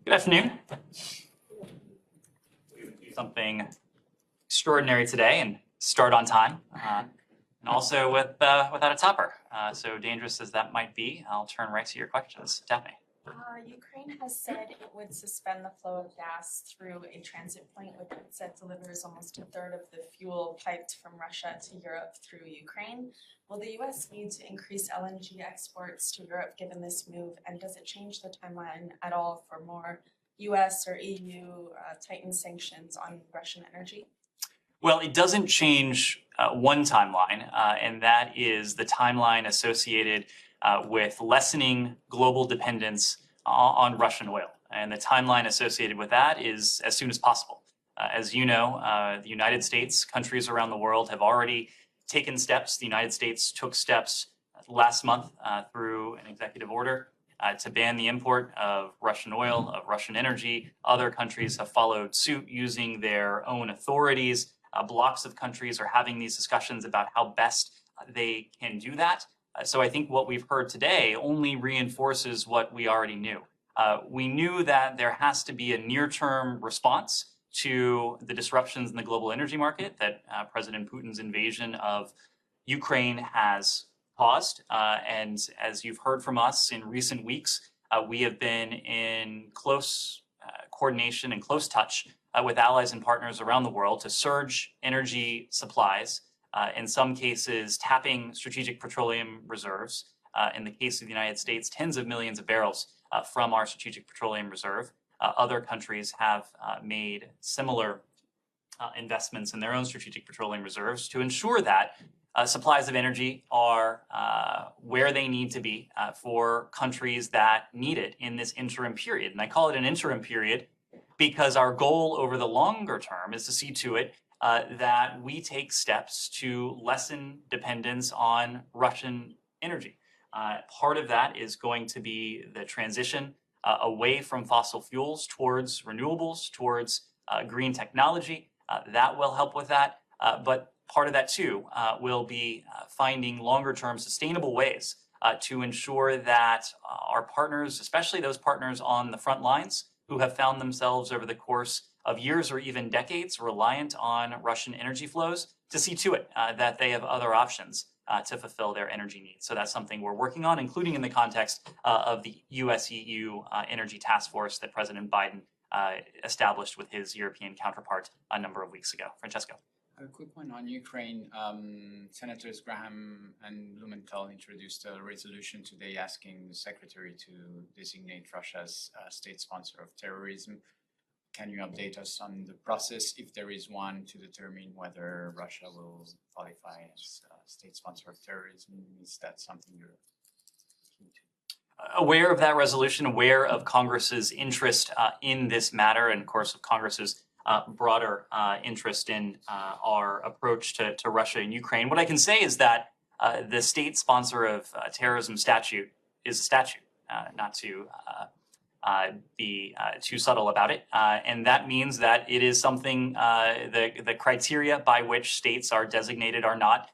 Good afternoon. We would do something extraordinary today and start on time, and also without a topper. So dangerous as that might be, I'll turn right to your questions. Daphne. Ukraine has said it would suspend the flow of gas through a transit point, which it said delivers almost a third of the fuel piped from Russia to Europe through Ukraine. Will the U.S. need to increase LNG exports to Europe given this move, and does it change the timeline at all for more U.S. or EU tightened sanctions on Russian energy? Well, it doesn't change one timeline, and that is the timeline associated with lessening global dependence on Russian oil. And the timeline associated with that is as soon as possible. As you know, the United States, countries around the world have already taken steps. The United States took steps last month through an executive order to ban the import of Russian oil, of Russian energy. Other countries have followed suit using their own authorities. Blocks of countries are having these discussions about how best they can do that. So I think what we've heard today only reinforces what we already knew. We knew that there has to be a near-term response to the disruptions in the global energy market that President Putin's invasion of Ukraine has caused. And as you've heard from us in recent weeks, we have been in close coordination and close touch with allies and partners around the world to surge energy supplies, in some cases tapping strategic petroleum reserves. In the case of the United States, tens of millions of barrels from our strategic petroleum reserve. Other countries have made similar investments in their own strategic petroleum reserves to ensure that supplies of energy are where they need to be for countries that need it in this interim period. And I call it an interim period because our goal over the longer term is to see to it that we take steps to lessen dependence on Russian energy. Part of that is going to be the transition away from fossil fuels towards renewables, towards green technology. That will help with that. But part of that too will be finding longer term sustainable ways to ensure that our partners, especially those partners on the front lines who have found themselves over the course of years or even decades reliant on Russian energy flows, to see to it that they have other options to fulfill their energy needs. So that's something we're working on, including in the context of the US-EU Energy Task Force that President Biden established with his European counterpart a number of weeks ago. Francesco. A quick one on Ukraine. Senators Graham and Blumenthal introduced a resolution today asking the Secretary to designate Russia as a state sponsor of terrorism. Can you update us on the process, if there is one, to determine whether Russia will qualify as a state sponsor of terrorism? Is that something you're keen to? Aware of that resolution, aware of Congress's interest in this matter, and of course of Congress's broader interest in our approach to Russia and Ukraine. What I can say is that the state sponsor of terrorism statute is a statute, not to be too subtle about it. And that means that it is something, the criteria by which states are designated are not,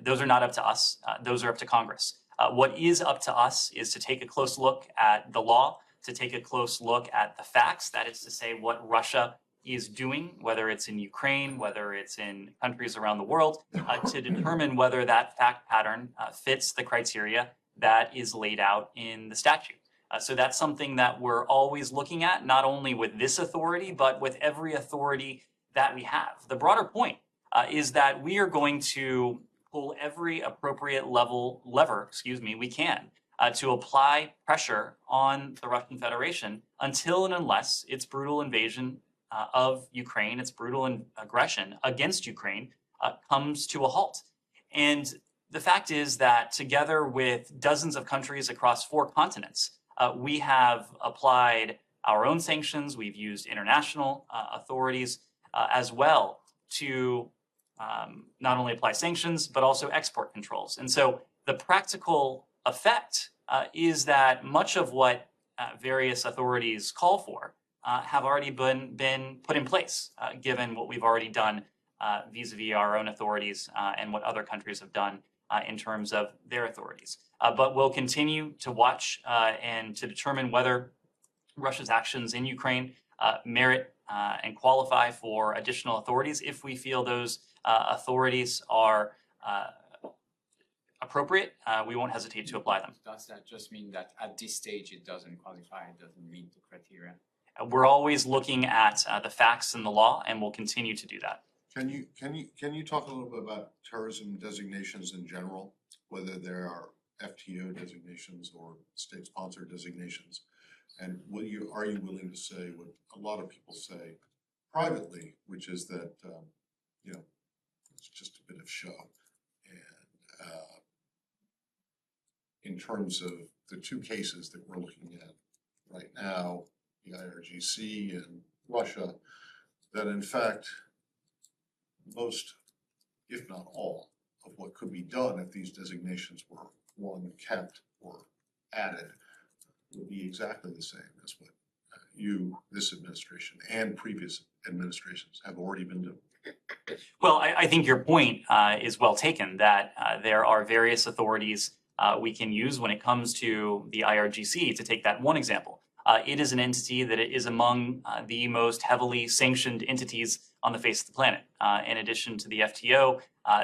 those are not up to us. Those are up to Congress. What is up to us is to take a close look at the law, to take a close look at the facts, that is to say what Russia is doing, whether it's in Ukraine, whether it's in countries around the world, to determine whether that fact pattern fits the criteria that is laid out in the statute. So that's something that we're always looking at, not only with this authority, but with every authority that we have. The broader point is that we are going to pull every appropriate lever we can to apply pressure on the Russian Federation until and unless its brutal invasion of Ukraine, its brutal aggression against Ukraine comes to a halt. And the fact is that together with dozens of countries across 4 continents, we have applied our own sanctions. We've used international authorities as well to not only apply sanctions, but also export controls. And so the practical effect is that much of what various authorities call for have already been put in place, given what we've already done vis-a-vis our own authorities and what other countries have done in terms of their authorities. But we'll continue to watch and to determine whether Russia's actions in Ukraine merit and qualify for additional authorities. If we feel those authorities are appropriate, we won't hesitate to apply them. Does that just mean that at this stage it doesn't qualify, it doesn't meet the criteria? We're always looking at the facts and the law, and we'll continue to do that. Can you talk a little bit about terrorism designations in general, whether there are FTO designations or state-sponsored designations? And are you willing to say what a lot of people say privately, which is that it's just a bit of show? And in terms of the two cases that we're looking at right now, the IRGC and Russia, that in fact most, if not all, of what could be done if these designations were, one, kept or added, would be exactly the same as what this administration and previous administrations have already been doing. Well, I think your point is well taken, that there are various authorities we can use when it comes to the IRGC. To take that one example, it is an entity that is among the most heavily sanctioned entities on the face of the planet. In addition to the FTO,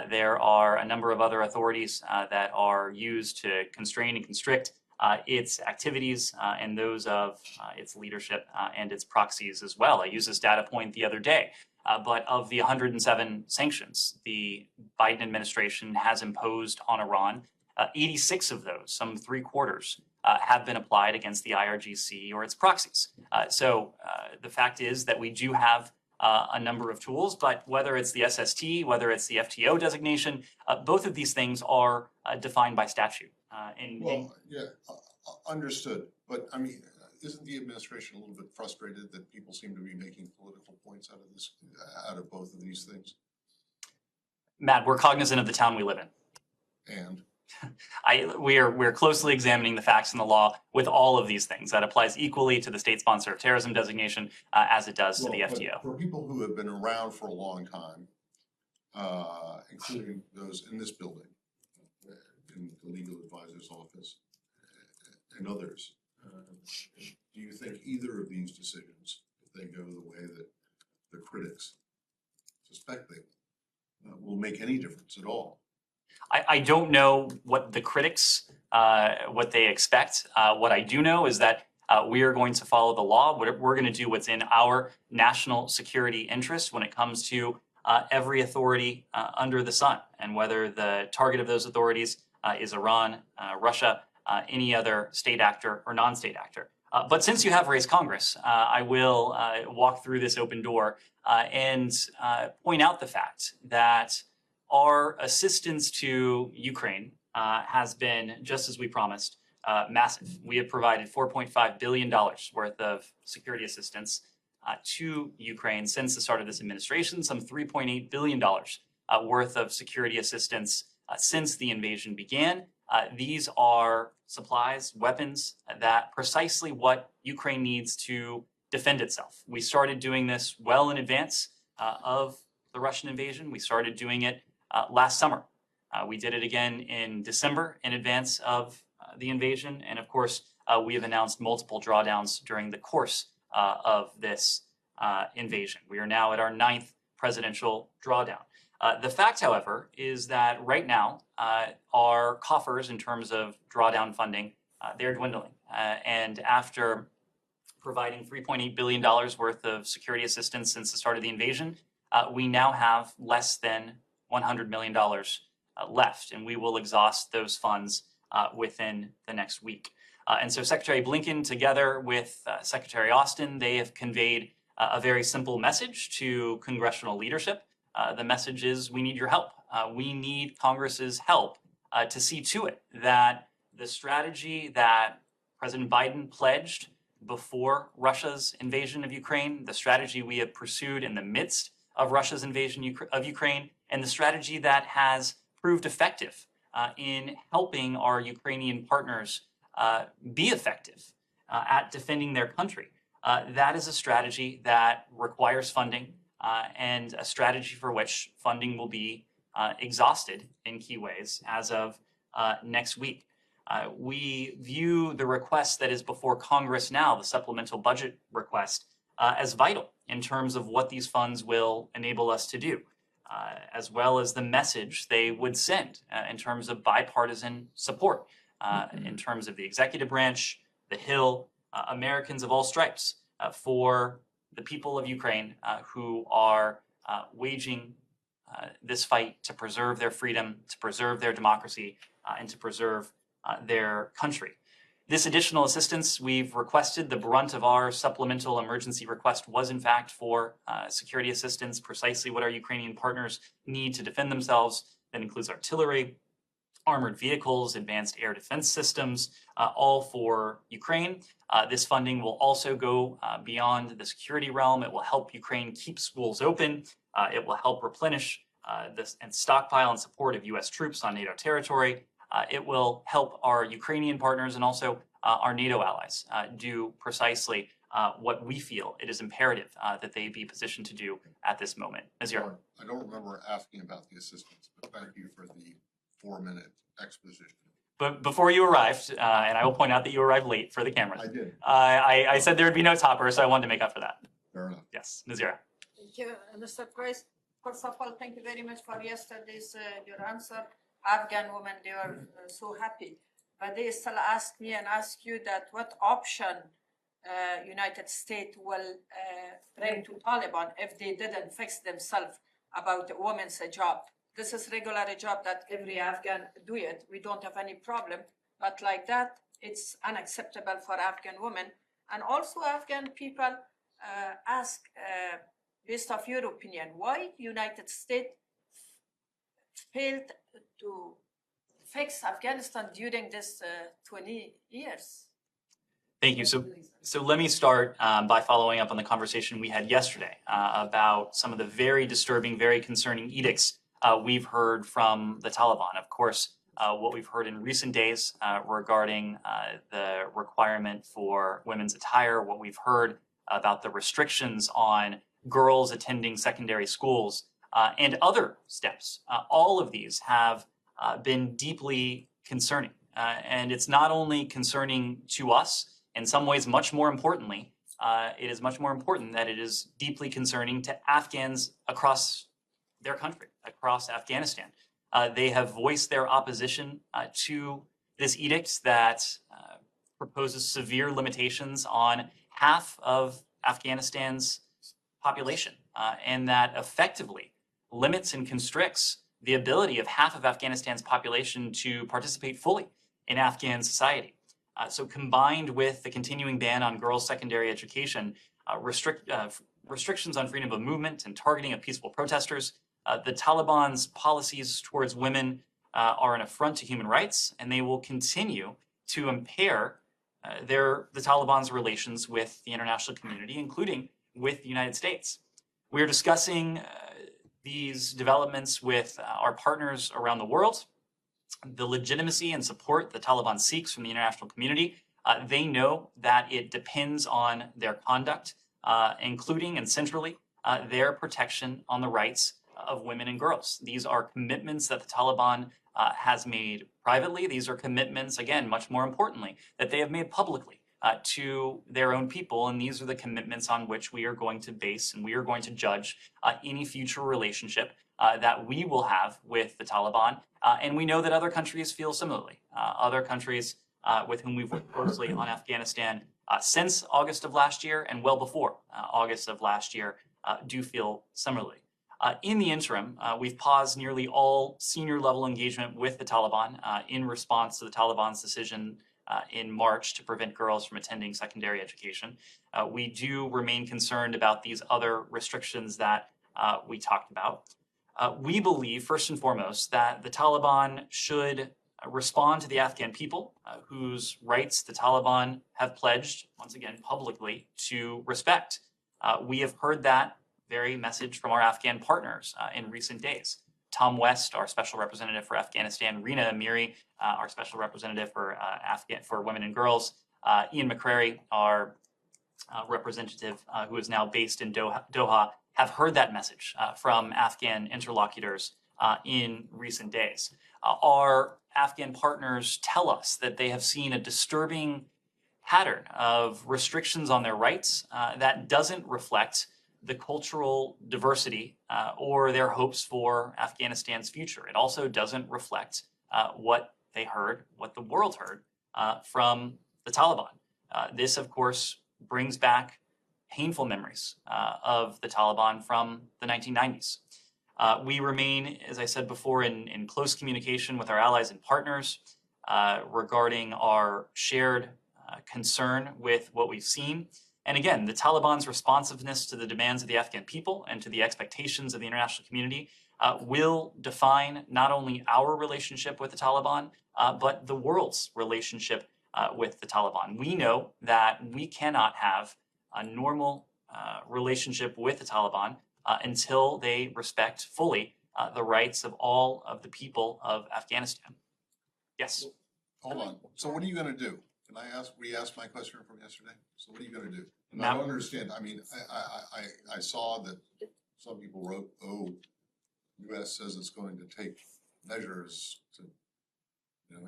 there are a number of other authorities that are used to constrain and constrict its activities and those of its leadership and its proxies as well. I used this data point the other day, but of the 107 sanctions the Biden administration has imposed on Iran, 86 of those, some 3/4, have been applied against the IRGC or its proxies. So the fact is that we do have a number of tools, but whether it's the SST, whether it's the FTO designation, both of these things are defined by statute. Understood. But I mean, isn't the administration a little bit frustrated that people seem to be making political points out of both of these things? Matt, we're cognizant of the town we live in. And we're closely examining the facts and the law with all of these things. That applies equally to the state sponsor of terrorism designation as it does to the FTO. For people who have been around for a long time, including those in this building, in the legal advisor's office, and others, do you think either of these decisions, if they go the way that the critics suspect they will make any difference at all? I don't know what the critics, what they expect. What I do know is that we are going to follow the law. We're going to do what's in our national security interest when it comes to every authority under the sun, and whether the target of those authorities is Iran, Russia, any other state actor or non-state actor. But since you have raised Congress, I will walk through this open door and point out the fact that our assistance to Ukraine has been, just as we promised, massive. We have provided $4.5 billion worth of security assistance to Ukraine since the start of this administration, some $3.8 billion worth of security assistance since the invasion began. These are supplies, weapons, that precisely what Ukraine needs to defend itself. We started doing this well in advance of the Russian invasion. We started doing it last summer. We did it again in December in advance of the invasion. And of course, we have announced multiple drawdowns during the course of this invasion. We are now at our 9th presidential drawdown. The fact, however, is that right now, our coffers in terms of drawdown funding, they're dwindling. And after providing $3.8 billion worth of security assistance since the start of the invasion, we now have less than $100 million left, and we will exhaust those funds within the next week. And so Secretary Blinken, together with Secretary Austin, they have conveyed a very simple message to congressional leadership. The message is, we need your help. We need Congress's help to see to it that the strategy that President Biden pledged before Russia's invasion of Ukraine, the strategy we have pursued in the midst of Russia's invasion of Ukraine, and the strategy that has proved effective in helping our Ukrainian partners be effective at defending their country. That is a strategy that requires funding, and a strategy for which funding will be exhausted in key ways as of next week. We view the request that is before Congress now, the supplemental budget request, as vital in terms of what these funds will enable us to do, as well as the message they would send in terms of bipartisan support, in terms of the executive branch, the Hill, Americans of all stripes, for the people of Ukraine who are waging this fight to preserve their freedom, to preserve their democracy, and to preserve their country. This additional assistance we've requested, the brunt of our supplemental emergency request was in fact for security assistance, precisely what our Ukrainian partners need to defend themselves. That includes artillery, armored vehicles, advanced air defense systems, all for Ukraine. This funding will also go beyond the security realm. It will help Ukraine keep schools open. It will help replenish this and stockpile in support of US troops on NATO territory. It will help our Ukrainian partners and also our NATO allies do precisely what we feel it is imperative that they be positioned to do at this moment. Nazir. I don't remember asking about the assistance, but thank you for the 4-minute exposition. But before you arrived, and I will point out that you arrived late for the cameras. I did. I said there would be no topper, so I wanted to make up for that. Fair enough. Yes, Nazira. Thank you, Mr. Price. First of all, thank you very much for yesterday's your answer. Afghan women, they were so happy, but they still ask me and ask you that what option United States will bring to Taliban if they didn't fix themselves about the women's job. This is regular job that every Afghan do it. We don't have any problem, but like that, it's unacceptable for Afghan women. And also Afghan people ask, based off your opinion, why United States failed to fix Afghanistan during this 20 years? Thank you. So let me start by following up on the conversation we had yesterday about some of the very disturbing, very concerning edicts we've heard from the Taliban. Of course, what we've heard in recent days regarding the requirement for women's attire, what we've heard about the restrictions on girls attending secondary schools, and other steps. All of these have been deeply concerning. And it's not only concerning to us, in some ways much more importantly, it is much more important that it is deeply concerning to Afghans across their country, across Afghanistan. They have voiced their opposition to this edict that proposes severe limitations on half of Afghanistan's population, and that effectively limits and constricts the ability of half of Afghanistan's population to participate fully in Afghan society. So combined with the continuing ban on girls' secondary education, restrictions on freedom of movement and targeting of peaceful protesters, the Taliban's policies towards women are an affront to human rights, and they will continue to impair the Taliban's relations with the international community, including with the United States. We're discussing these developments with our partners around the world, the legitimacy and support the Taliban seeks from the international community. They know that it depends on their conduct, including and centrally their protection on the rights of women and girls. These are commitments that the Taliban has made privately. These are commitments, again, much more importantly, that they have made publicly to their own people. And these are the commitments on which we are going to base and we are going to judge any future relationship that we will have with the Taliban. And we know that other countries feel similarly. Other countries with whom we've worked closely on Afghanistan since August of last year and well before August of last year do feel similarly. In the interim, we've paused nearly all senior level engagement with the Taliban in response to the Taliban's decision in March to prevent girls from attending secondary education. We do remain concerned about these other restrictions that we talked about. We believe, first and foremost, that the Taliban should respond to the Afghan people whose rights the Taliban have pledged, once again, publicly to respect. We have heard that very message from our Afghan partners in recent days. Tom West, our special representative for Afghanistan, Rina Amiri, our special representative for women and girls, Ian McCrary, our representative who is now based in Doha, have heard that message from Afghan interlocutors in recent days. Our Afghan partners tell us that they have seen a disturbing pattern of restrictions on their rights that doesn't reflect the cultural diversity or their hopes for Afghanistan's future. It also doesn't reflect what they heard, what the world heard from the Taliban. This, of course, brings back painful memories of the Taliban from the 1990s. We remain, as I said before, in close communication with our allies and partners regarding our shared concern with what we've seen. And again, the Taliban's responsiveness to the demands of the Afghan people and to the expectations of the international community will define not only our relationship with the Taliban, but the world's relationship with the Taliban. We know that we cannot have a normal relationship with the Taliban until they respect fully the rights of all of the people of Afghanistan. Yes. Hold on. So what are you gonna do? Can I re-ask my question from yesterday? So what are you gonna do? And Now- I don't understand. I mean, I saw that some people wrote, oh, US says it's going to take measures to,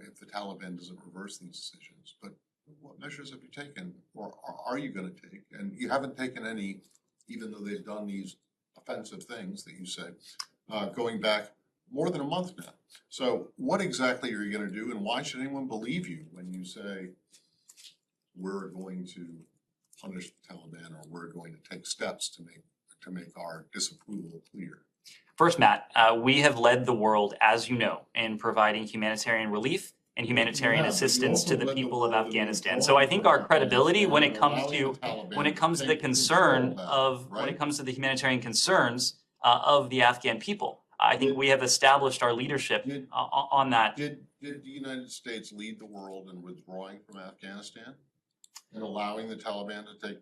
if the Taliban doesn't reverse these decisions. But what measures have you taken, or are you gonna take? And you haven't taken any, even though they've done these offensive things that you said, going back more than a month now. So what exactly are you gonna do, and why should anyone believe you when you say we're going to punish the Taliban, or we're going to take steps to make our disapproval clear? First, Matt, we have led the world, as you know, in providing humanitarian relief and humanitarian assistance to the people of Afghanistan. So I think our credibility when it comes to the concern of when it comes to the humanitarian concerns of the Afghan people, I think we have established our leadership on that. Did the United States lead the world in withdrawing from Afghanistan and allowing the Taliban to take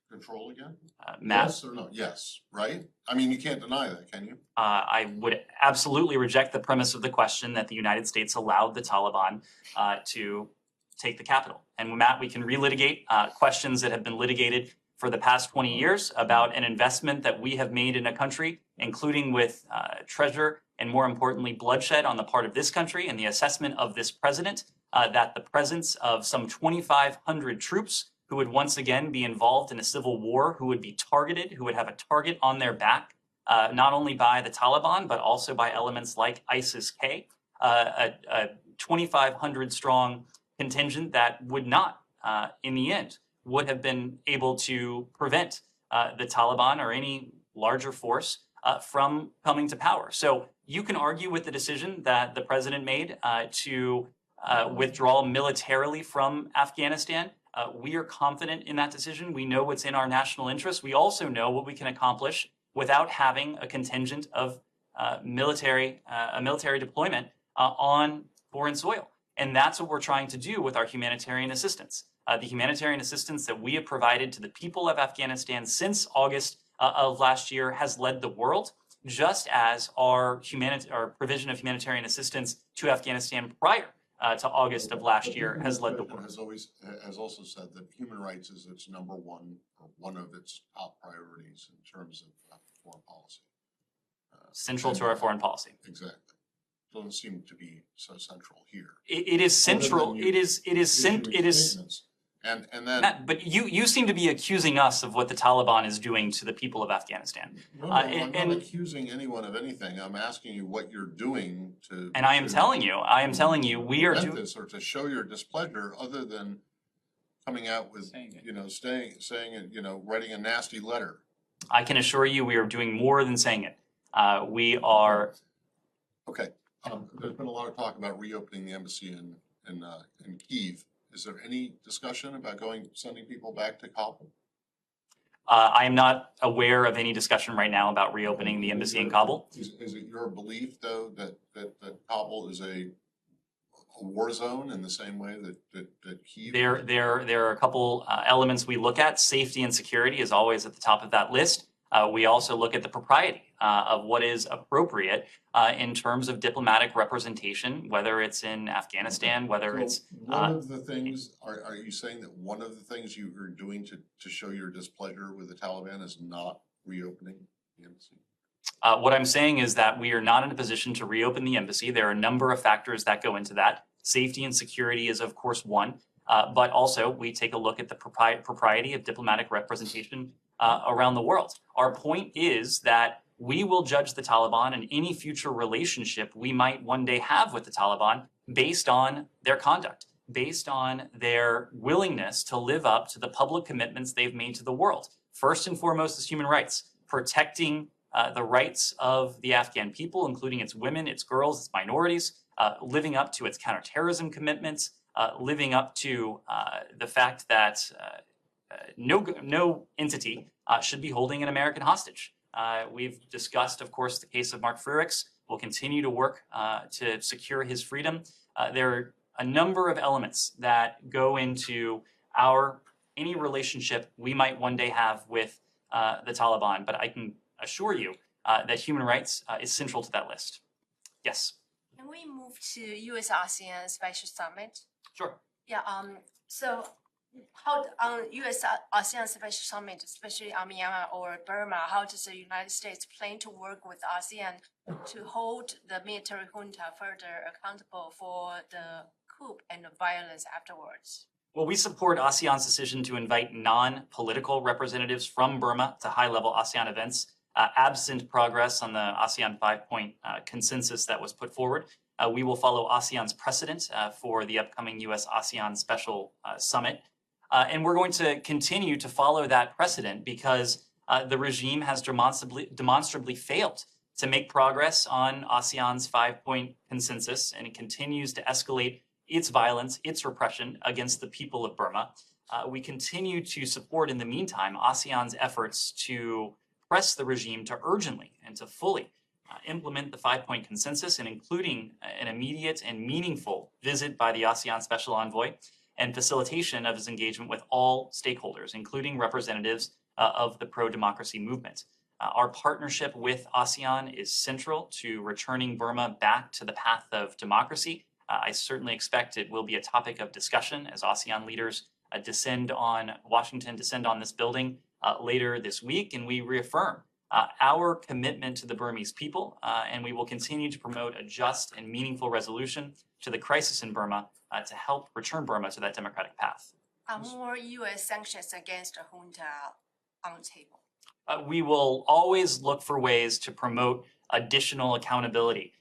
control again? Matt, Yes or no? Yes, right? I mean, you can't deny that, can you? I would absolutely reject the premise of the question that the United States allowed the Taliban to take the capital. And Matt, we can relitigate questions that have been litigated for the past 20 years about an investment that we have made in a country, including with treasure and, more importantly, bloodshed on the part of this country, and the assessment of this president that the presence of some 2,500 troops who would once again be involved in a civil war, who would be targeted, who would have a target on their back, not only by the Taliban, but also by elements like ISIS-K, a 2,500 strong contingent that would not, in the end, would have been able to prevent the Taliban or any larger force from coming to power. So you can argue with the decision that the president made to withdraw militarily from Afghanistan. We are confident in that decision. We know what's in our national interest. We also know what we can accomplish without having a contingent of military deployment on foreign soil. And that's what we're trying to do with our humanitarian assistance. The humanitarian assistance that we have provided to the people of Afghanistan since August of last year has led the world, just as our provision of humanitarian assistance to Afghanistan prior to August of last year has led the world. Has also said that human rights is its number one, or one of its top priorities in terms of foreign policy. Central to our foreign policy. Exactly. Doesn't seem to be so central here. It is central. It is. And then, Matt, but you seem to be accusing us of what the Taliban is doing to the people of Afghanistan. no, I'm not accusing anyone of anything. I'm asking you what you're doing to. And I am telling you, we are doing this, or to show your displeasure, other than coming out with, saying it, writing a nasty letter. I can assure you, we are doing more than saying it. We are. Okay. There's been a lot of talk about reopening the embassy in Kyiv. Is there any discussion about sending people back to Kabul? I am not aware of any discussion right now about reopening the embassy in Kabul. Is it your belief, though, that Kabul is a war zone in the same way that Kyiv? There are a couple elements we look at. Safety and security is always at the top of that list. We also look at the propriety of what is appropriate in terms of diplomatic representation, whether it's in Afghanistan, whether it's. One of the things, are you saying that one of the things you are doing to show your displeasure with the Taliban is not reopening the embassy? What I'm saying is that we are not in a position to reopen the embassy. There are a number of factors that go into that. Safety and security is, of course, one, but also we take a look at the propriety of diplomatic representation around the world. Our point is that we will judge the Taliban and any future relationship we might one day have with the Taliban based on their conduct, based on their willingness to live up to the public commitments they've made to the world. First and foremost is human rights, protecting the rights of the Afghan people, including its women, its girls, its minorities, living up to its counterterrorism commitments, living up to the fact that no entity should be holding an American hostage. We've discussed, of course, the case of Mark Frericks. We'll continue to work to secure his freedom. There are a number of elements that go into any relationship we might one day have with the Taliban, but I can assure you that human rights is central to that list. Yes. Can we move to U.S. ASEAN Special Summit? Sure. Yeah. So, how on U.S. ASEAN Special Summit, especially on Myanmar or Burma, how does the United States plan to work with ASEAN to hold the military junta further accountable for the coup and the violence afterwards? Well, we support ASEAN's decision to invite non-political representatives from Burma to high-level ASEAN events. Absent progress on the ASEAN 5-point consensus that was put forward, we will follow ASEAN's precedent for the upcoming U.S.-ASEAN Special Summit. And we're going to continue to follow that precedent because the regime has demonstrably failed to make progress on ASEAN's 5-point consensus, and it continues to escalate its violence, its repression against the people of Burma. We continue to support, in the meantime, ASEAN's efforts to press the regime to urgently and to fully implement the 5-point consensus, and including an immediate and meaningful visit by the ASEAN Special Envoy and facilitation of his engagement with all stakeholders, including representatives of the pro-democracy movement. Our partnership with ASEAN is central to returning Burma back to the path of democracy. I certainly expect it will be a topic of discussion as ASEAN leaders descend on Washington, descend on this building later this week, and we reaffirm our commitment to the Burmese people, and we will continue to promote a just and meaningful resolution to the crisis in Burma to help return Burma to that democratic path. Are more U.S. sanctions against the junta on the table? We will always look for ways to promote additional accountability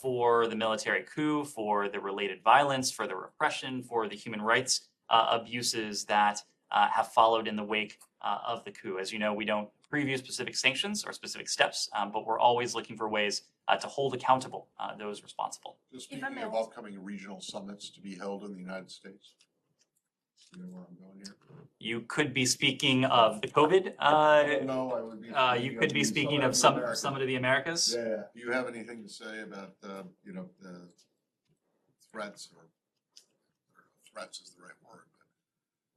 for the military coup, for the related violence, for the repression, for the human rights abuses that have followed in the wake of the coup. As you know, we don't preview specific sanctions or specific steps, but we're always looking for ways to hold accountable those responsible. Just speaking of upcoming regional summits to be held in the United States. You know where I'm going here? You could be speaking of the COVID. No, I would be. You could be speaking of Summit of the Americas. Yeah. Do you have anything to say about the threats, or threats is the right word, but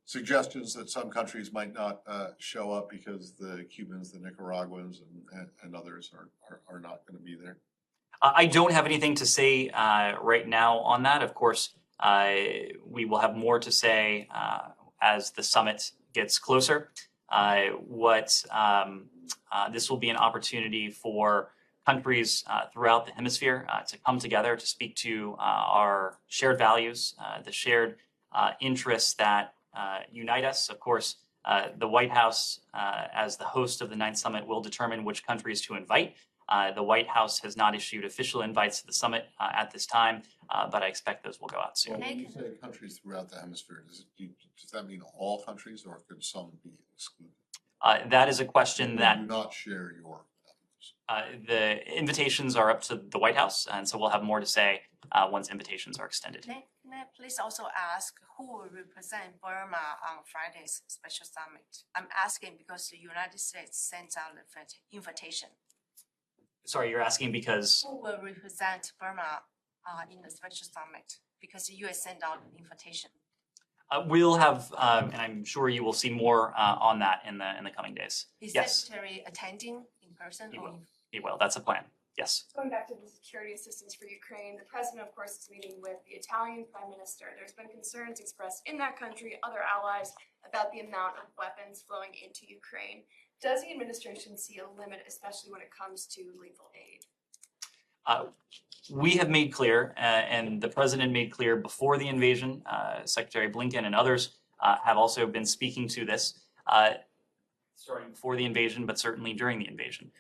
suggestions that some countries might not show up because the Cubans, the Nicaraguans, and others are not going to be there? I don't have anything to say right now on that. Of course, we will have more to say as the summit gets closer. This will be an opportunity for countries throughout the hemisphere to come together to speak to our shared values, the shared interests that unite us. Of course, the White House, as the host of the 9th Summit, will determine which countries to invite. The White House has not issued official invites to the summit at this time, but I expect those will go out soon. Well, when you say countries throughout the hemisphere, does that mean all countries, or could some be excluded? That is a question that do not share your values. The invitations are up to the White House, and so we'll have more to say once invitations are extended. Can I please also ask who will represent Burma on Friday's special summit? I'm asking because the United States sent out an invitation. Sorry, you're asking because? Who will represent Burma in the special summit? Because the U.S. sent out an invitation. We'll have, and I'm sure you will see more on that in the coming days. Is Yes. Secretary attending in person? He will. He will. That's a plan. Yes. Going back to the security assistance for Ukraine, the president, of course, is meeting with the Italian prime minister. There's been concerns expressed in that country, other allies, about the amount of weapons flowing into Ukraine. Does the administration see a limit, especially when it comes to lethal aid? We have made clear, and the president made clear before the invasion, Secretary Blinken and others have also been speaking to this, starting before the invasion, but certainly during the invasion,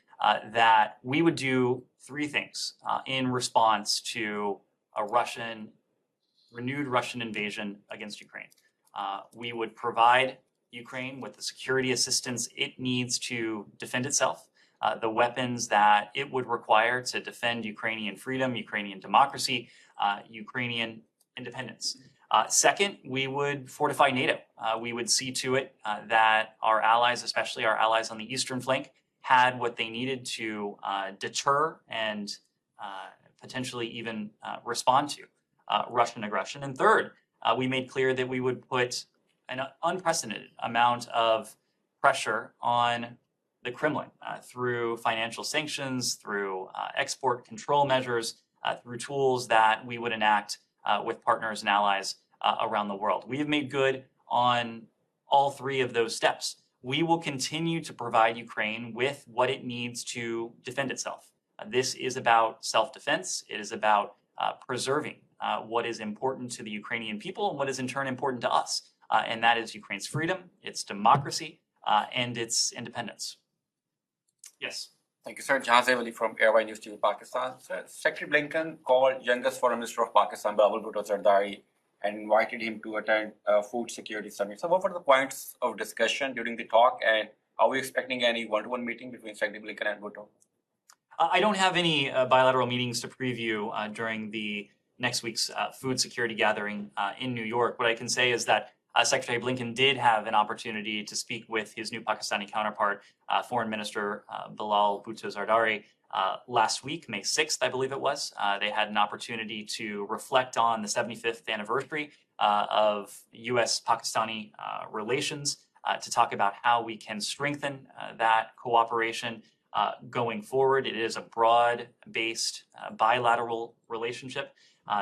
that we would do three things in response to a renewed Russian invasion against Ukraine. We would provide Ukraine with the security assistance it needs to defend itself, the weapons that it would require to defend Ukrainian freedom, Ukrainian democracy, Ukrainian independence. Second, we would fortify NATO. We would see to it that our allies, especially our allies on the eastern flank, had what they needed to deter and potentially even respond to Russian aggression. And third, we made clear that we would put an unprecedented amount of pressure on the Kremlin through financial sanctions, through export control measures, through tools that we would enact with partners and allies around the world. We have made good on all three of those steps. We will continue to provide Ukraine with what it needs to defend itself. This is about self-defense. It is about preserving what is important to the Ukrainian people and what is in turn important to us. And that is Ukraine's freedom, its democracy, and its independence. Yes. Thank you, sir. Jahan Zewali from Airway News TV, Pakistan. Sir, Secretary Blinken called youngest Foreign Minister of Pakistan, Bahawal Bhutto Zardari, and invited him to attend a food security summit. So what were the points of discussion during the talk, and are we expecting any one-to-one meeting between Secretary Blinken and Bhutto? I don't have any bilateral meetings to preview during the next week's food security gathering in New York. What I can say is that Secretary Blinken did have an opportunity to speak with his new Pakistani counterpart, Foreign Minister Bahawal Bhutto Zardari, last week, May 6th, I believe it was. They had an opportunity to reflect on the 75th anniversary of U.S.-Pakistani relations, to talk about how we can strengthen that cooperation going forward. It is a broad-based bilateral relationship.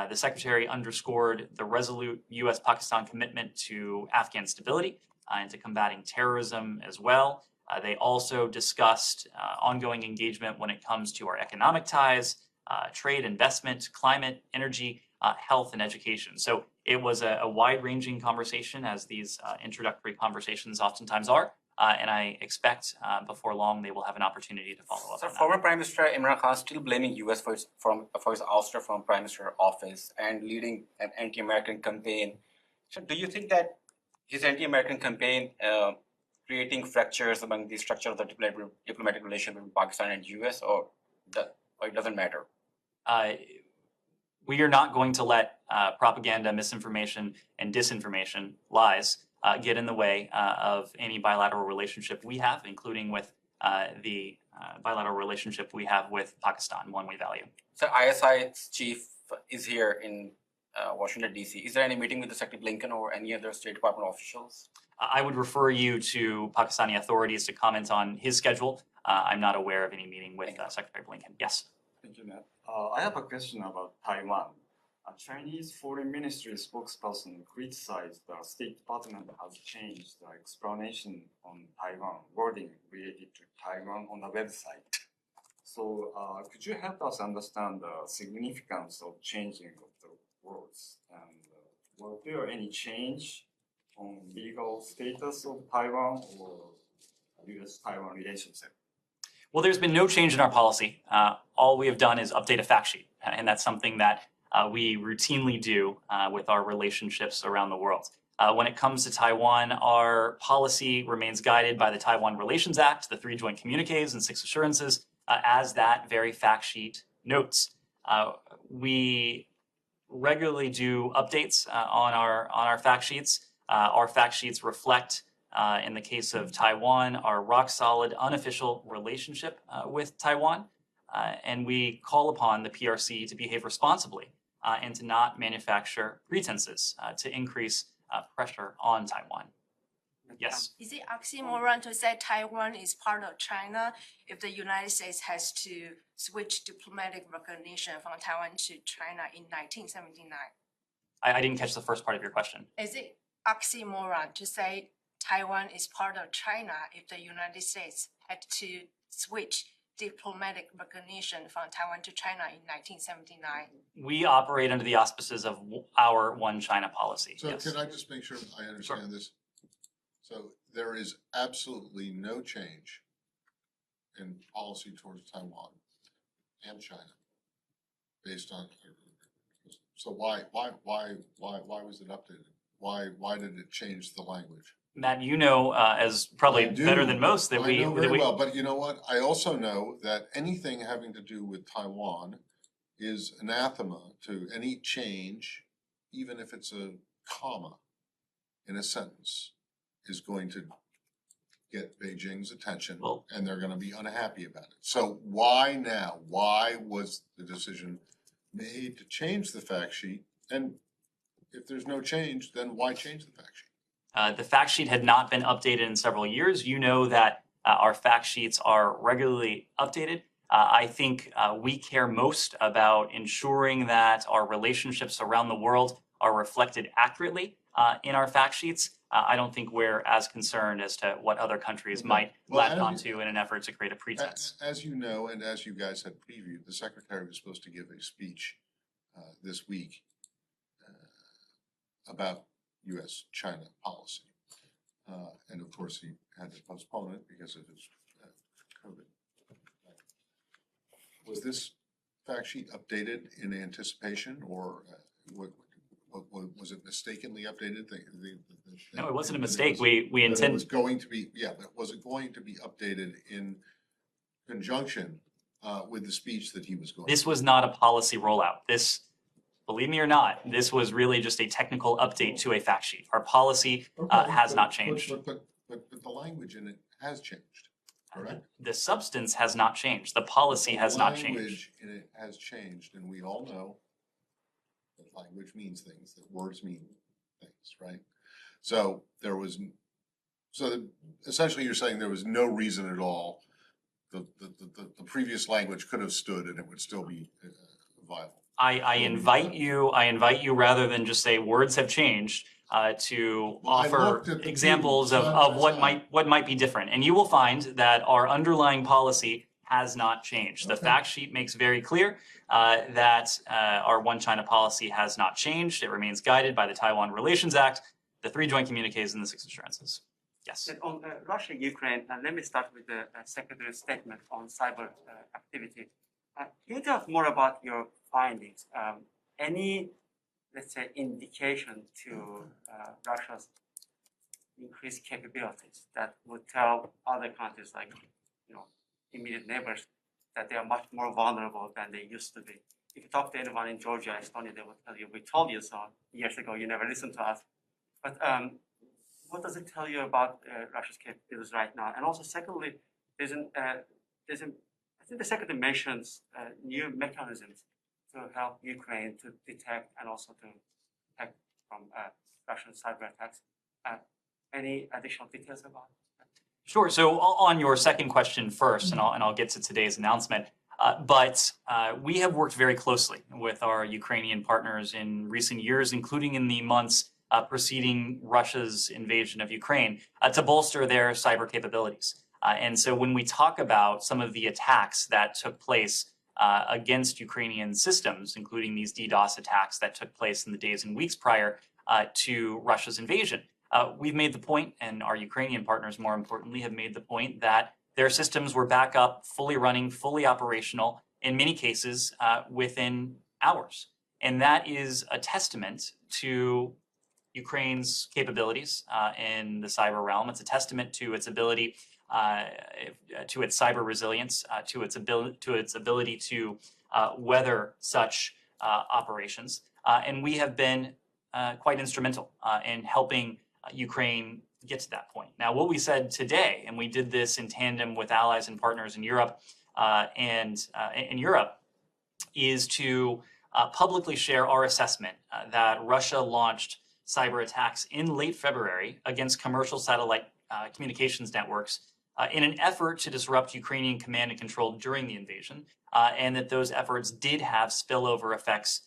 The Secretary underscored the resolute U.S.-Pakistan commitment to Afghan stability and to combating terrorism as well. They also discussed ongoing engagement when it comes to our economic ties, trade, investment, climate, energy, health, and education. So it was a wide-ranging conversation, as these introductory conversations oftentimes are. And I expect before long they will have an opportunity to follow up. So on that. former Prime Minister Imran Khan still blaming U.S. for his ouster from Prime Minister office and leading an anti-American campaign. So do you think that his anti-American campaign creating fractures among the structure of the diplomatic relationship between Pakistan and U.S. or it doesn't matter? We are not going to let propaganda, misinformation, and disinformation, lies, get in the way of any bilateral relationship we have, including with the bilateral relationship we have with Pakistan, one we value. So ISI's chief is here in Washington, D.C. Is there any meeting with the Secretary Blinken or any other State Department officials? I would refer you to Pakistani authorities to comment on his schedule. I'm not aware of any meeting with Secretary Blinken. Yes. Thank you, Matt. I have a question about Taiwan. A Chinese Foreign Ministry spokesperson criticized the State Department has changed the explanation on Taiwan, wording related to Taiwan on the website. So could you help us understand the significance of changing of the words? And was there any change on legal status of Taiwan or U.S.-Taiwan relationship? Well, there's been no change in our policy. All we have done is update a fact sheet, and that's something that we routinely do with our relationships around the world. When it comes to Taiwan, our policy remains guided by the Taiwan Relations Act, the 3 joint communiques and 6 assurances, as that very fact sheet notes. We regularly do updates on our fact sheets. Our fact sheets reflect, in the case of Taiwan, our rock-solid, unofficial relationship with Taiwan. And we call upon the PRC to behave responsibly and to not manufacture pretenses to increase pressure on Taiwan. Yes. Is it oxymoron to say Taiwan is part of China if the United States has to switch diplomatic recognition from Taiwan to China in 1979? I didn't catch the first part of your question. Is it oxymoron to say Taiwan is part of China if the United States had to switch diplomatic recognition from Taiwan to China in 1979? We operate under the auspices of our one China policy. So Yes. can I just make sure I understand this? So there is absolutely no change in policy towards Taiwan and China based on, so why was it updated? Why did it change the language? Matt, you know, as probably I do. better than most, that I know very we well, but you know what? I also know that anything having to do with Taiwan is anathema to any change, even if it's a comma in a sentence, is going to get Beijing's attention, Well- and they're going to be unhappy about it. So why now? Why was the decision made to change the fact sheet? And if there's no change, then why change the fact sheet? The fact sheet had not been updated in several years. You know that our fact sheets are regularly updated. I think we care most about ensuring that our relationships around the world are reflected accurately in our fact sheets. I don't think we're as concerned as to what other countries Okay. might Well, latch as you- onto in an effort to create a pretense. As you know, and as you guys had previewed, the secretary was supposed to give a speech this week about U.S.-China policy. And of course, he had to postpone it because of his COVID. Was this fact sheet updated in anticipation, or was it mistakenly updated? No, it wasn't a that mistake. was- We that it intend. was going to be, yeah, but was it going to be updated in conjunction with the speech that he was going? This was not a policy rollout. This, believe me or not, this was really just a technical update to a fact sheet. Our policy Okay, has but- not changed. But the language in it has changed, correct? The substance has not changed. The policy has not The changed. language in it has changed, and we all know that language means things, that words mean things, right? So there was, essentially you're saying there was no reason at all. The previous language could have stood and it would still be viable. I invite you rather than just say words have changed, to Well, I offer looked at the two examples side of by what side. might be different. And you will find that our underlying policy has not changed. The Okay. fact sheet makes very clear that our one China policy has not changed. It remains guided by the Taiwan Relations Act, the 3 joint communiques, and the 6 assurances. Yes. On Russia-Ukraine, let me start with the Secretary's statement on cyber activity. Can you tell us more about your findings? Any, let's say, indication to Russia's increased capabilities that would tell other countries, like, immediate neighbors, that they are much more vulnerable than they used to be? If you talk to anyone in Georgia, Estonia, they will tell you, we told you so years ago, you never listened to us. But what does it tell you about Russia's capabilities right now? And also, secondly, I think the Secretary mentions new mechanisms to help Ukraine to detect and also to protect from Russian cyber attacks. Any additional details about that? Sure. So on your second question first, and I'll get to today's announcement. But we have worked very closely with our Ukrainian partners in recent years, including in the months preceding Russia's invasion of Ukraine, to bolster their cyber capabilities. And so when we talk about some of the attacks that took place against Ukrainian systems, including these DDoS attacks that took place in the days and weeks prior to Russia's invasion, we've made the point, and our Ukrainian partners, more importantly, have made the point that their systems were back up, fully running, fully operational, in many cases within hours. And that is a testament to Ukraine's capabilities in the cyber realm. It's a testament to its ability, to its cyber resilience, to its ability to weather such operations. And we have been quite instrumental in helping Ukraine get to that point. Now, what we said today, and we did this in tandem with allies and partners in Europe is to publicly share our assessment that Russia launched cyber attacks in late February against commercial satellite communications networks in an effort to disrupt Ukrainian command and control during the invasion, and that those efforts did have spillover effects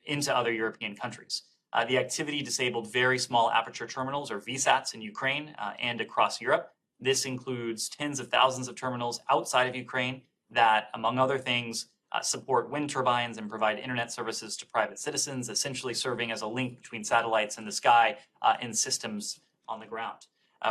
into other European countries. The activity disabled very small aperture terminals, or VSATs, in Ukraine and across Europe. This includes tens of thousands of terminals outside of Ukraine that, among other things, support wind turbines and provide internet services to private citizens, essentially serving as a link between satellites in the sky and systems on the ground.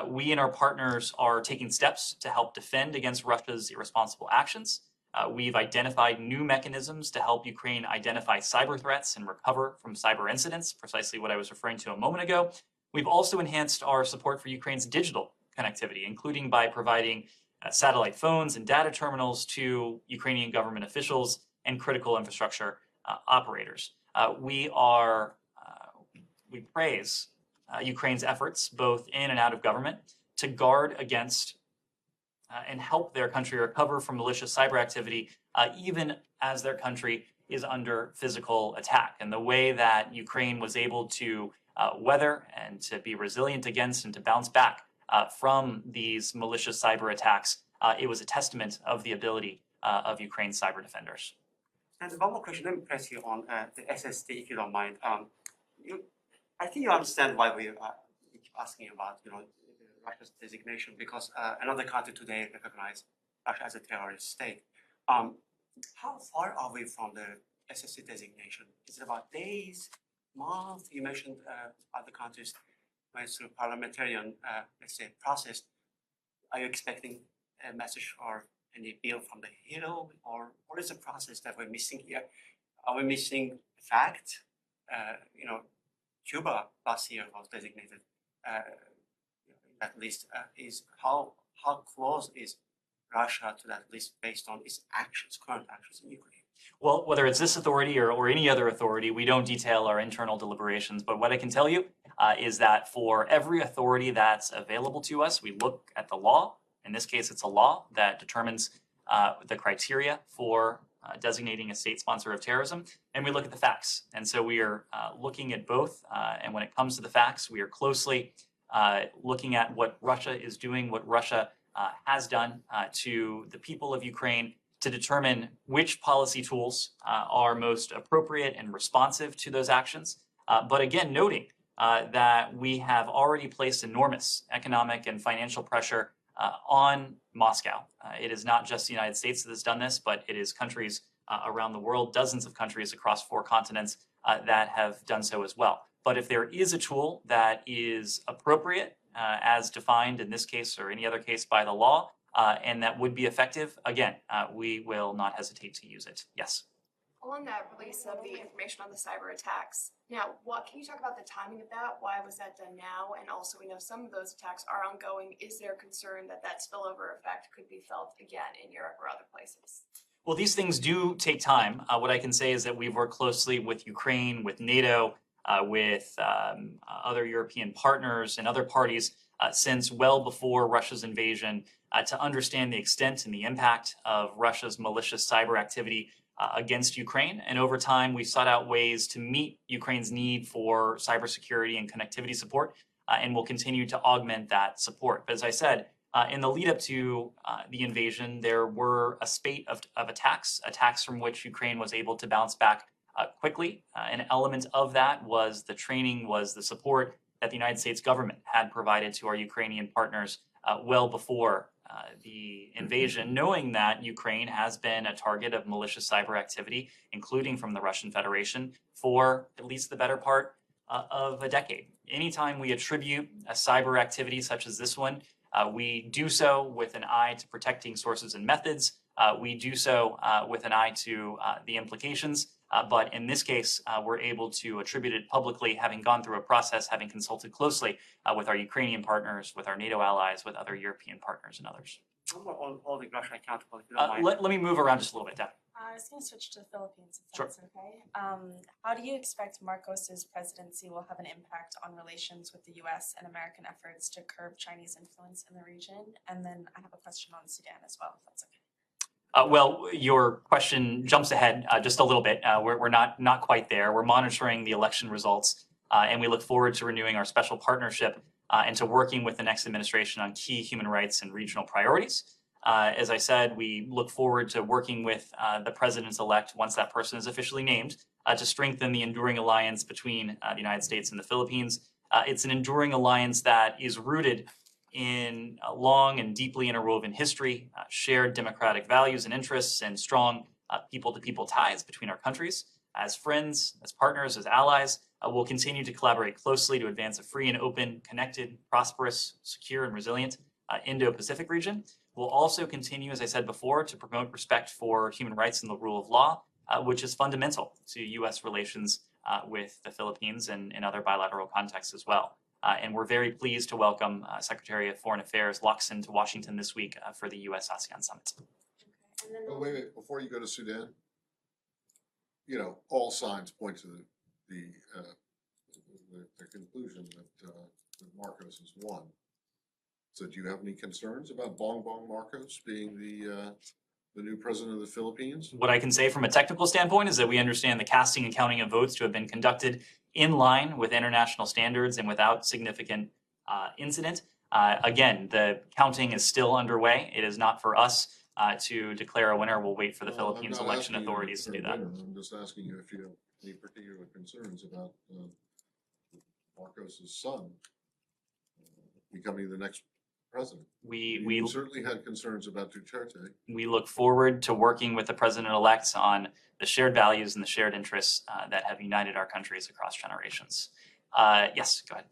We and our partners are taking steps to help defend against Russia's irresponsible actions. We've identified new mechanisms to help Ukraine identify cyber threats and recover from cyber incidents, precisely what I was referring to a moment ago. We've also enhanced our support for Ukraine's digital connectivity, including by providing satellite phones and data terminals to Ukrainian government officials and critical infrastructure operators. We praise Ukraine's efforts, both in and out of government, to guard against and help their country recover from malicious cyber activity, even as their country is under physical attack. And the way that Ukraine was able to weather and to be resilient against and to bounce back from these malicious cyber attacks, it was a testament of the ability of Ukraine's cyber defenders. And one more question, let me press you on the SST, if you don't mind. I think you understand why we keep asking about, Russia's designation, because another country today recognized Russia as a terrorist state. How far are we from the SST designation? Is it about days, months? You mentioned other countries went through parliamentarian, let's say, process. Are you expecting a message or any bill from the Hill, or what is the process that we're missing here? Are we missing fact? Cuba last year was designated that list. Is how close is Russia to that list based on its actions, current actions in Ukraine? Well, whether it's this authority or any other authority, we don't detail our internal deliberations. But what I can tell you is that for every authority that's available to us, we look at the law. In this case, it's a law that determines the criteria for designating a state sponsor of terrorism, and we look at the facts. And so we are looking at both. And when it comes to the facts, we are closely looking at what Russia is doing, what Russia has done to the people of Ukraine, to determine which policy tools are most appropriate and responsive to those actions. But again, noting that we have already placed enormous economic and financial pressure on Moscow. It is not just the United States that has done this, but it is countries around the world, dozens of countries across 4 continents that have done so as well. But if there is a tool that is appropriate, as defined in this case or any other case by the law, and that would be effective, again, we will not hesitate to use it. Yes. On that release of the information on the cyber attacks, now, can you talk about the timing of that? Why was that done now? And also, we know some of those attacks are ongoing. Is there concern that that spillover effect could be felt again in Europe or other places? Well, these things do take time. What I can say is that we've worked closely with Ukraine, with NATO, with other European partners and other parties since well before Russia's invasion to understand the extent and the impact of Russia's malicious cyber activity against Ukraine. And over time, we sought out ways to meet Ukraine's need for cybersecurity and connectivity support, and will continue to augment that support. But as I said, in the lead up to the invasion, there were a spate of attacks from which Ukraine was able to bounce back quickly. An element of that was the training, was the support that the United States government had provided to our Ukrainian partners well before the invasion, knowing that Ukraine has been a target of malicious cyber activity, including from the Russian Federation, for at least the better part of a decade. Anytime we attribute a cyber activity such as this one, we do so with an eye to protecting sources and methods. We do so with an eye to the implications. But in this case, we're able to attribute it publicly, having gone through a process, having consulted closely with our Ukrainian partners, with our NATO allies, with other European partners and others. On holding Russia accountable, if you don't mind. Let me move around just a little bit, Dan. I was going to switch to the Philippines, if Sure. that's okay. How do you expect Marcos's presidency will have an impact on relations with the U.S. and American efforts to curb Chinese influence in the region? And then I have a question on Sudan as well, if that's okay. Well, your question jumps ahead just a little bit. We're not quite there. We're monitoring the election results and we look forward to renewing our special partnership and to working with the next administration on key human rights and regional priorities. As I said, we look forward to working with the president-elect once that person is officially named to strengthen the enduring alliance between the United States and the Philippines. It's an enduring alliance that is rooted in a long and deeply interwoven history, shared democratic values and interests, and strong people-to-people ties between our countries. As friends, as partners, as allies, we'll continue to collaborate closely to advance a free and open, connected, prosperous, secure, and resilient Indo-Pacific region. We'll also continue, as I said before, to promote respect for human rights and the rule of law, which is fundamental to U.S. relations with the Philippines and in other bilateral contexts as well. And we're very pleased to welcome Secretary of Foreign Affairs Locsin to Washington this week for the U.S.-ASEAN Summit. And then Oh, wait, before you go to Sudan, you know, all signs point to the conclusion that Marcos has won. So do you have any concerns about Bongbong Marcos being the new president of the Philippines? What I can say from a technical standpoint is that we understand the casting and counting of votes to have been conducted in line with international standards and without significant incident. Again, the counting is still underway. It is not for us to declare a winner. We'll wait for the Philippines election authorities to do that. I'm just asking you if you have any particular concerns about Marcos's son becoming the next president. We certainly had concerns about Duterte. We look forward to working with the president-elect on the shared values and the shared interests that have united our countries across generations. Yes, go ahead.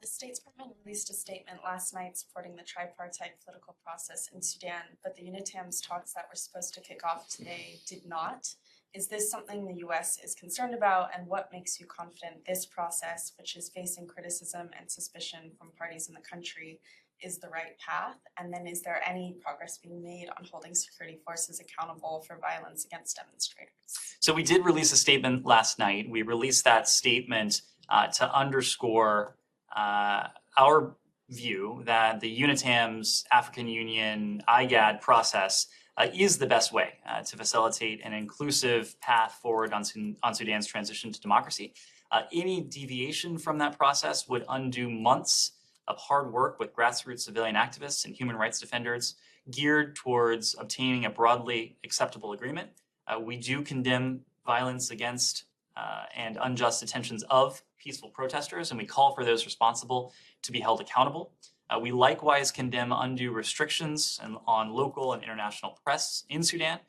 The State Department released a statement last night supporting the tripartite political process in Sudan, but the UNITAM's talks that were supposed to kick off today did not. Is this something the U.S. is concerned about, and what makes you confident this process, which is facing criticism and suspicion from parties in the country, is the right path? And then is there any progress being made on holding security forces accountable for violence against demonstrators? So we did release a statement last night. We released that statement to underscore our view that the UNITAM's African Union IGAD process is the best way to facilitate an inclusive path forward on Sudan's transition to democracy. Any deviation from that process would undo months of hard work with grassroots civilian activists and human rights defenders geared towards obtaining a broadly acceptable agreement. We do condemn violence against and unjust detentions of peaceful protesters, and we call for those responsible to be held accountable. We likewise condemn undue restrictions on local and international press in Sudan.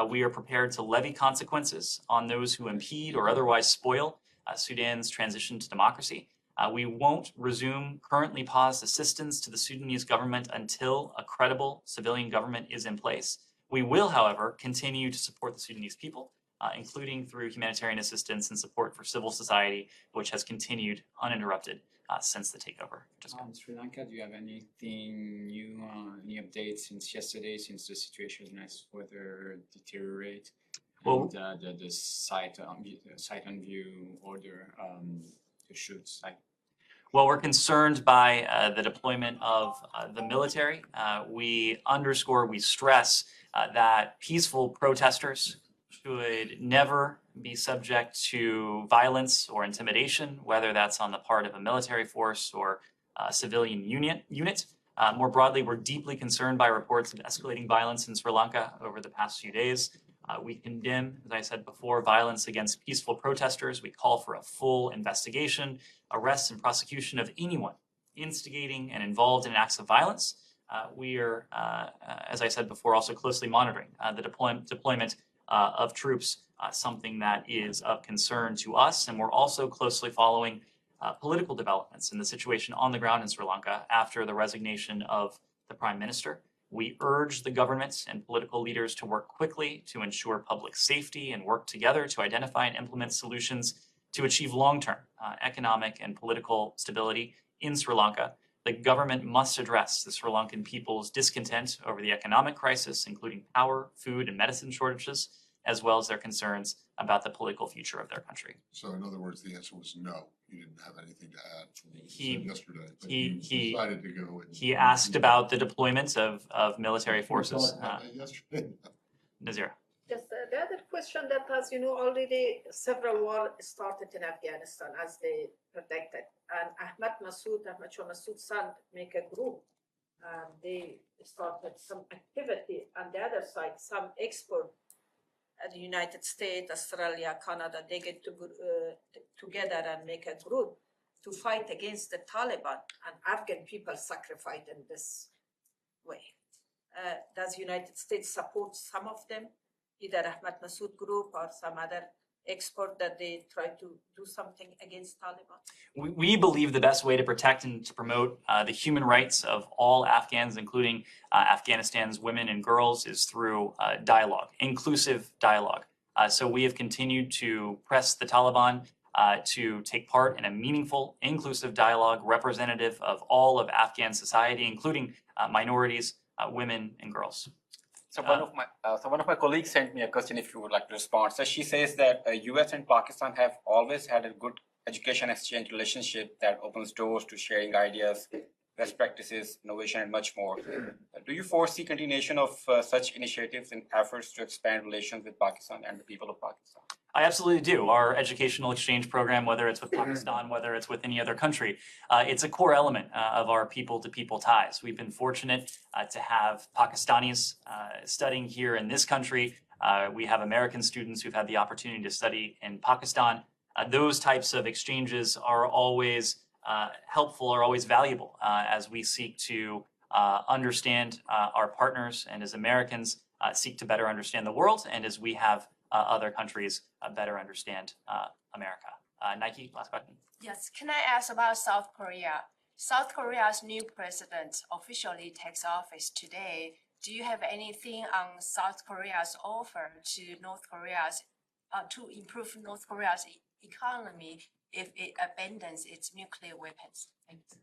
We are prepared to levy consequences on those who impede or otherwise spoil Sudan's transition to democracy. We won't resume currently paused assistance to the Sudanese government until a credible civilian government is in place. We will, however, continue to support the Sudanese people, including through humanitarian assistance and support for civil society, which has continued uninterrupted since the takeover. Sri Lanka, do you have anything new, any updates since yesterday, since the situation has further deteriorate? Well, and the sight on view order to shoot site. Well, we're concerned by the deployment of the military. We stress that peaceful protesters should never be subject to violence or intimidation, whether that's on the part of a military force or a civilian unit. More broadly, we're deeply concerned by reports of escalating violence in Sri Lanka over the past few days. We condemn, as I said before, violence against peaceful protesters. We call for a full investigation, arrest, and prosecution of anyone instigating and involved in acts of violence. We are, as I said before, also closely monitoring the deployment of troops, something that is of concern to us. And we're also closely following political developments in the situation on the ground in Sri Lanka after the resignation of the Prime Minister. We urge the government and political leaders to work quickly to ensure public safety and work together to identify and implement solutions to achieve long-term economic and political stability in Sri Lanka. The government must address the Sri Lankan people's discontent over the economic crisis, including power, food, and medicine shortages, as well as their concerns about the political future of their country. So in other words, the answer was no. You didn't have anything to add from what you said yesterday. But He decided to go. He asked about the deployment of military forces. Yesterday. Nazir. Just the other question that has, already several wars started in Afghanistan as they predicted. And Ahmad Shah Massoud's son make a group. They started some activity on the other side, some expert at the United States, Australia, Canada, they get together and make a group to fight against the Taliban, and Afghan people sacrificed in this way. Does United States support some of them, either Ahmad Massoud group or some other expert that they try to do something against Taliban? We believe the best way to protect and to promote the human rights of all Afghans, including Afghanistan's women and girls, is through dialogue, inclusive dialogue. So we have continued to press the Taliban to take part in a meaningful, inclusive dialogue representative of all of Afghan society, including minorities, women, and girls. So one of my colleagues sent me a question, if you would like to respond. So she says that US and Pakistan have always had a good education exchange relationship that opens doors to sharing ideas, best practices, innovation, and much more. Do you foresee continuation of such initiatives and efforts to expand relations with Pakistan and the people of Pakistan? I absolutely do. Our educational exchange program, whether it's with Pakistan, whether it's with any other country, it's a core element of our people-to-people ties. We've been fortunate to have Pakistanis studying here in this country. We have American students who've had the opportunity to study in Pakistan. Those types of exchanges are always helpful, are always valuable as we seek to understand our partners, and as Americans seek to better understand the world, and as we have other countries better understand America. Nike, last question. Yes, can I ask about South Korea? South Korea's new president officially takes office today. Do you have anything on South Korea's offer to North Korea's to improve North Korea's economy if it abandons its nuclear weapons?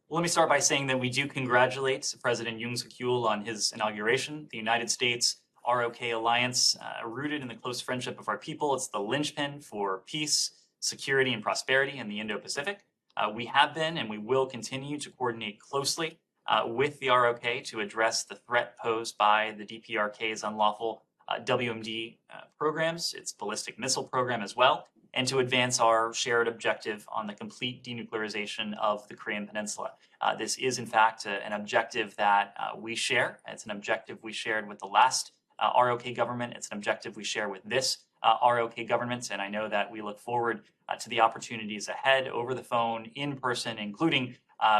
Well, let me start by saying that we do congratulate President Yoon Suk-yeol on his inauguration. The United States ROK alliance, rooted in the close friendship of our people. It's the linchpin for peace, security, and prosperity in the Indo-Pacific. We have been and we will continue to coordinate closely with the ROK to address the threat posed by the DPRK's unlawful WMD programs, its ballistic missile program as well, and to advance our shared objective on the complete denuclearization of the Korean Peninsula. This is, in fact, an objective that we share. It's an objective we shared with the last ROK government. It's an objective we share with this ROK government, and I know that we look forward to the opportunities ahead over the phone, in person, including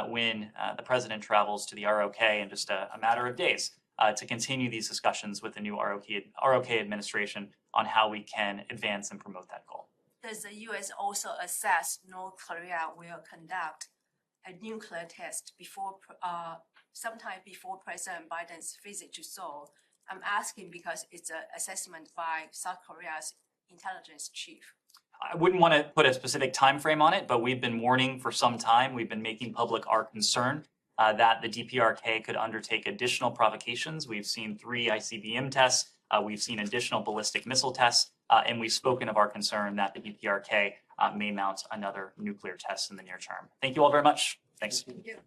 when the president travels to the ROK in just a matter of days to continue these discussions with the new ROK administration on how we can advance and promote that goal. Does the U.S. also assess North Korea will conduct a nuclear test sometime before President Biden's visit to Seoul? I'm asking because it's an assessment by South Korea's intelligence chief. I wouldn't want to put a specific time frame on it, but we've been warning for some time. We've been making public our concern that the DPRK could undertake additional provocations. We've seen 3 ICBM tests. We've seen additional ballistic missile tests. And we've spoken of our concern that the DPRK may mount another nuclear test in the near term. Thank you all very much. Thanks. Thank you.